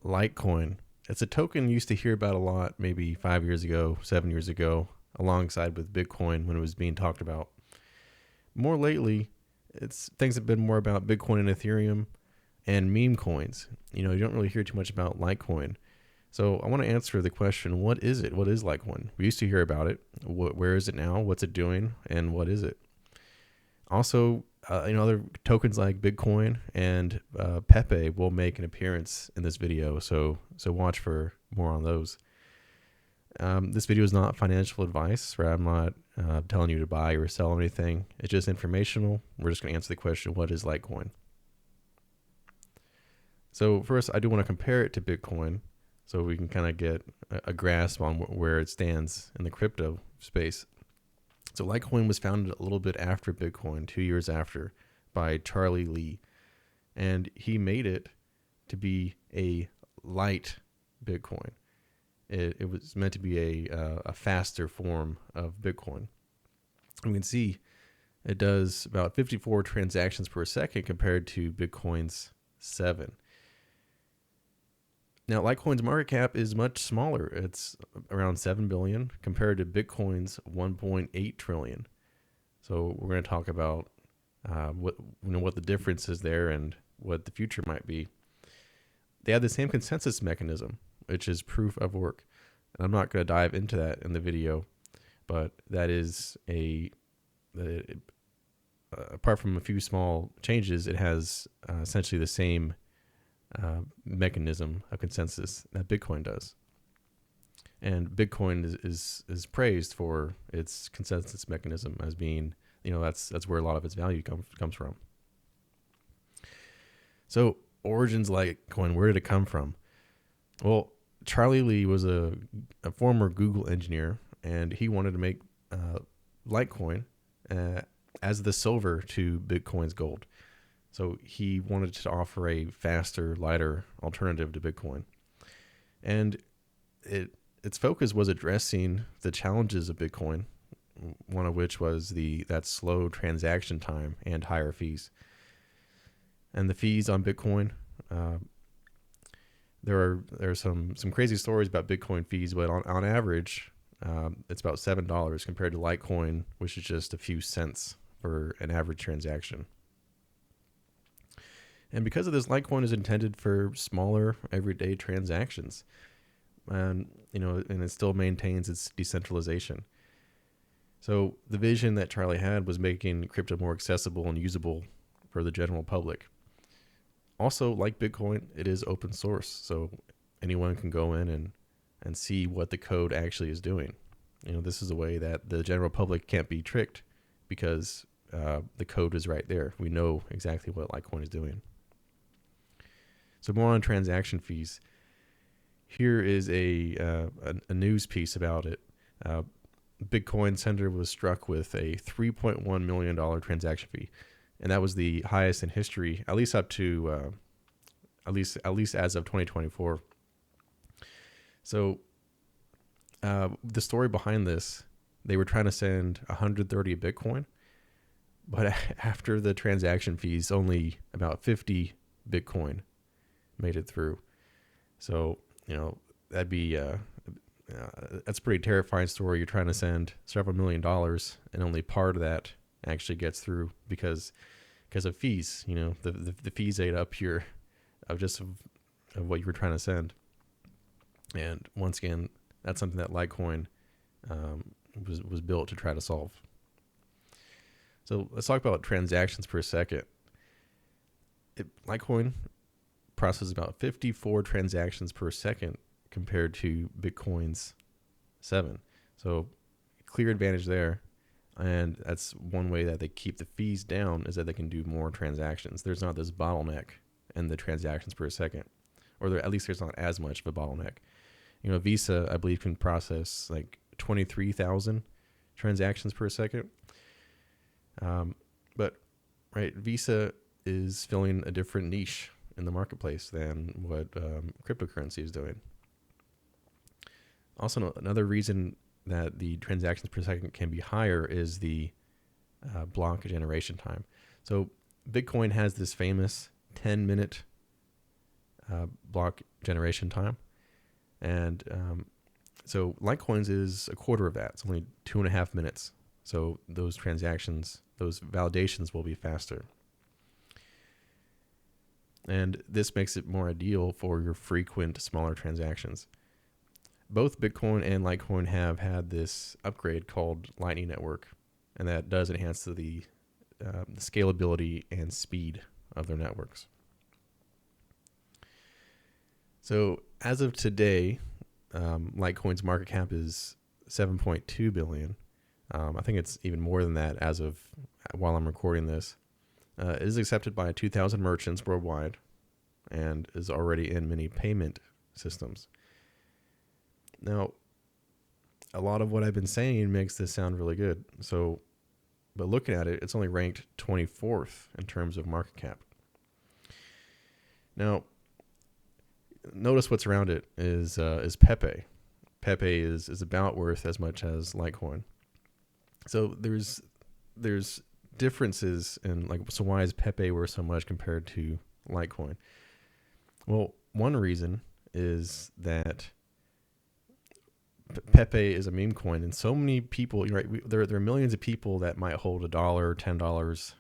Litecoin. It's a token you used to hear about a lot, maybe 5 years ago, 7 years ago, alongside with Bitcoin when it was being talked about. More lately, it's things have been more about Bitcoin and Ethereum and meme coins. You don't really hear too much about Litecoin. So I want to answer the question, what is it? What is Litecoin? We used to hear about it. Where is it now? What's it doing? And what is it? Also, other tokens like Bitcoin and PEPE will make an appearance in this video. So watch for more on those. This video is not financial advice, right? I'm not telling you to buy or sell anything. It's just informational. We're just going to answer the question, what is Litecoin? So first, I do want to compare it to Bitcoin so we can kind of get a grasp on where it stands in the crypto space. So Litecoin was founded a little bit after Bitcoin, 2 years after, by Charlie Lee. And he made it to be a light Bitcoin. It was meant to be a faster form of Bitcoin. You can see it does about 54 transactions per second compared to Bitcoin's 7. Now, Litecoin's market cap is much smaller. It's around 7 billion compared to Bitcoin's 1.8 trillion. So we're going to talk about what the difference is there and what the future might be. They have the same consensus mechanism, which is proof of work. And I'm not going to dive into that in the video, but that is apart from a few small changes, it has essentially the same mechanism of consensus that Bitcoin does. And Bitcoin is praised for its consensus mechanism as being, that's where a lot of its value comes from. So origins Litecoin, where did it come from? Well, Charlie Lee was a former Google engineer, and he wanted to make Litecoin as the silver to Bitcoin's gold. So he wanted to offer a faster, lighter alternative to Bitcoin. And its focus was addressing the challenges of Bitcoin, one of which was that slow transaction time and higher fees. And the fees on Bitcoin, there are some crazy stories about Bitcoin fees, but on average, it's about $7 compared to Litecoin, which is just a few cents for an average transaction. And because of this, Litecoin is intended for smaller, everyday transactions. And it still maintains its decentralization. So the vision that Charlie had was making crypto more accessible and usable for the general public. Also, like Bitcoin, it is open source. So anyone can go in and see what the code actually is doing. This is a way that the general public can't be tricked because the code is right there. We know exactly what Litecoin is doing. So more on transaction fees. Here is a news piece about it. Bitcoin Center was struck with a $3.1 million transaction fee, and that was the highest in history, at least up to at least as of 2024. So the story behind this, they were trying to send 130 Bitcoin, but after the transaction fees, only about 50 Bitcoin made it through. So that'd be that's a pretty terrifying story. You're trying to send several $1 million and only part of that actually gets through because of fees. The fees ate up here of what you were trying to send. And once again, that's something that Litecoin was built to try to solve. So let's talk about transactions per second. Litecoin processes about 54 transactions per second compared to Bitcoin's 7. So clear advantage there. And that's one way that they keep the fees down, is that they can do more transactions. There's not this bottleneck in the transactions per second, or at least there's not as much of a bottleneck. Visa, I believe, can process like 23,000 transactions per second. But Visa is filling a different niche in the marketplace than what cryptocurrency is doing. Also, another reason that the transactions per second can be higher is the block generation time. So Bitcoin has this famous 10-minute block generation time. And so Litecoins is a quarter of that. It's only 2.5 minutes. So those transactions, those validations will be faster. And this makes it more ideal for your frequent, smaller transactions. Both Bitcoin and Litecoin have had this upgrade called Lightning Network, and that does enhance the scalability and speed of their networks. So as of today, Litecoin's market cap is 7.2 billion. I think it's even more than that as of while I'm recording this. It is accepted by 2,000 merchants worldwide and is already in many payment systems. Now, a lot of what I've been saying makes this sound really good. So, but looking at it, it's only ranked 24th in terms of market cap. Now, notice what's around it is PEPE. PEPE is about worth as much as Litecoin. So there's differences in, like, so why is PEPE worth so much compared to Litecoin? Well, one reason is that PEPE is a meme coin, and so many people, there are millions of people that might hold $1, $10,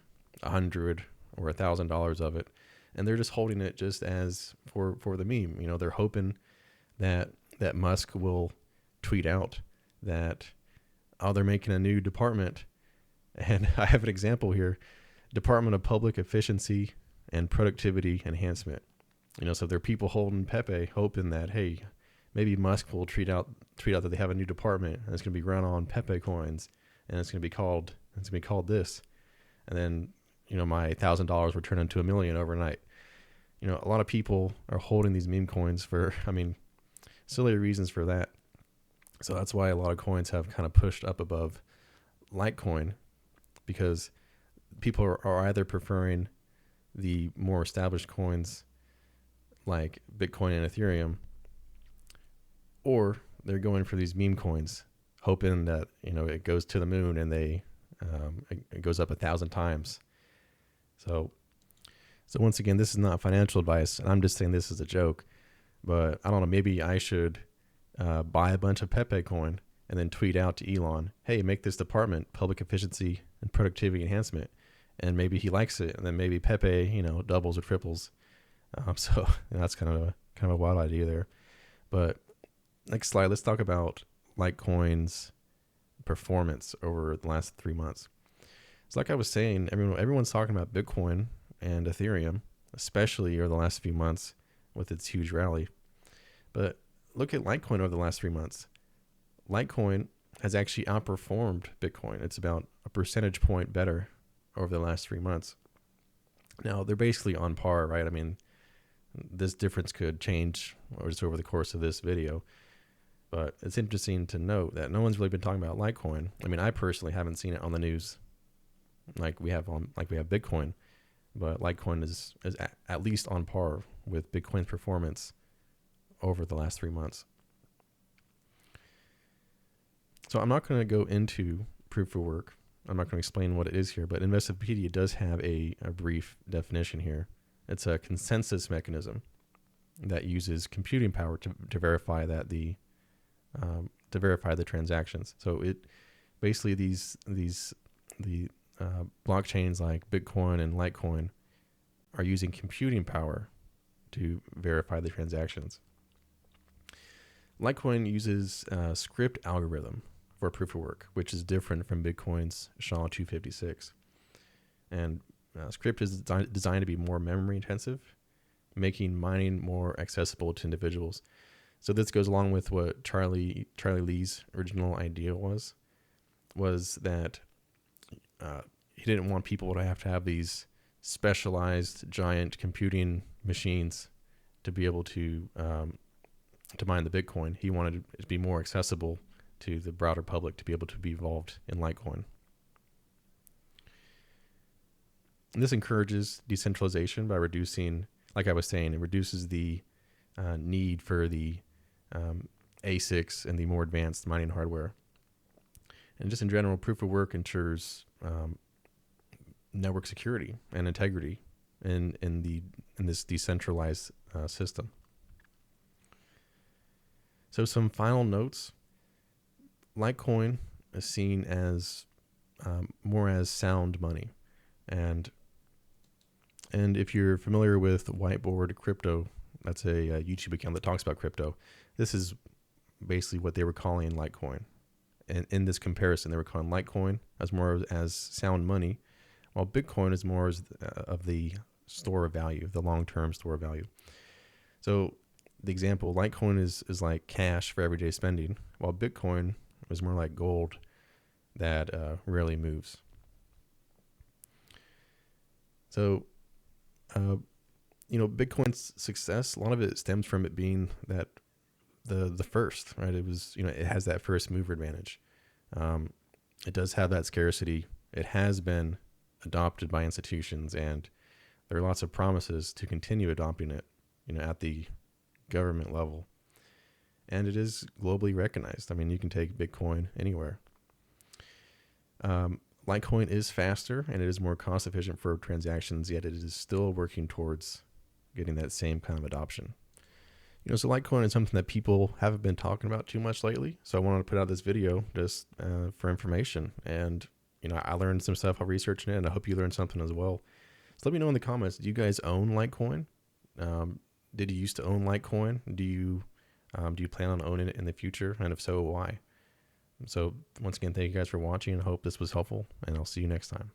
$100, or $1,000 of it, and they're just holding it just as for the meme. They're hoping that Musk will tweet out that, oh, they're making a new department. And I have an example here: Department of Public Efficiency and Productivity Enhancement. So there are people holding PEPE, hoping that, hey, maybe Musk will tweet out that they have a new department, and it's going to be run on PEPE coins, and it's going to be called this, and then my $1,000 will turn into $1 million overnight. A lot of people are holding these meme coins for, silly reasons for that. So that's why a lot of coins have kind of pushed up above Litecoin, because people are either preferring the more established coins like Bitcoin and Ethereum, or they're going for these meme coins, hoping that it goes to the moon and it goes up 1,000 times. So once again, this is not financial advice, and I'm just saying this is a joke. But I don't know, maybe I should buy a bunch of PEPE coin and then tweet out to Elon, hey, make this department Public Efficiency and Productivity Enhancement, and maybe he likes it, and then maybe PEPE doubles or triples. So that's kind of a wild idea there. But next slide, let's talk about Litecoin's performance over the last 3 months. So like I was saying, everyone's talking about Bitcoin and Ethereum, especially over the last few months with its huge rally. But look at Litecoin over the last 3 months. Litecoin has actually outperformed Bitcoin. It's about a percentage point better over the last 3 months. Now, they're basically on par, right? This difference could change just over the course of this video. But it's interesting to note that no one's really been talking about Litecoin. I personally haven't seen it on the news like we have Bitcoin, but Litecoin is at least on par with Bitcoin's performance over the last 3 months. So I'm not going to go into proof of work. I'm not going to explain what it is here, but Investopedia does have a brief definition here. It's a consensus mechanism that uses computing power to verify the transactions. So it basically the blockchains like Bitcoin and Litecoin are using computing power to verify the transactions. Litecoin uses a script algorithm for proof of work, which is different from Bitcoin's SHA-256. And script is designed to be more memory intensive, making mining more accessible to individuals. So this goes along with what Charlie Lee's original idea was that he didn't want people to have these specialized giant computing machines to be able to mine the Bitcoin. He wanted it to be more accessible to the broader public to be able to be involved in Litecoin. And this encourages decentralization by reducing, like I was saying, it reduces the need for the ASICs and the more advanced mining hardware. And just in general, proof of work ensures network security and integrity in this decentralized system. So some final notes. Litecoin is seen as more as sound money. And if you're familiar with Whiteboard Crypto, that's a YouTube account that talks about crypto. This is basically what they were calling Litecoin. And in this comparison, they were calling Litecoin as more as sound money, while Bitcoin is more as, of the store of value, the long-term store of value. So the example, Litecoin is like cash for everyday spending, while Bitcoin is more like gold that rarely moves. So, Bitcoin's success, a lot of it stems from it being that the first, right? It was, it has that first mover advantage. It does have that scarcity. It has been adopted by institutions, and there are lots of promises to continue adopting it, at the government level. And it is globally recognized. I mean, you can take Bitcoin anywhere. Litecoin is faster and it is more cost efficient for transactions, yet it is still working towards getting that same kind of adoption. So Litecoin is something that people haven't been talking about too much lately. So I wanted to put out this video just for information. And, I learned some stuff while researching it, and I hope you learned something as well. So let me know in the comments, do you guys own Litecoin? Did you used to own Litecoin? Do you plan on owning it in the future? And if so, why? So once again, thank you guys for watching. I hope this was helpful, and I'll see you next time.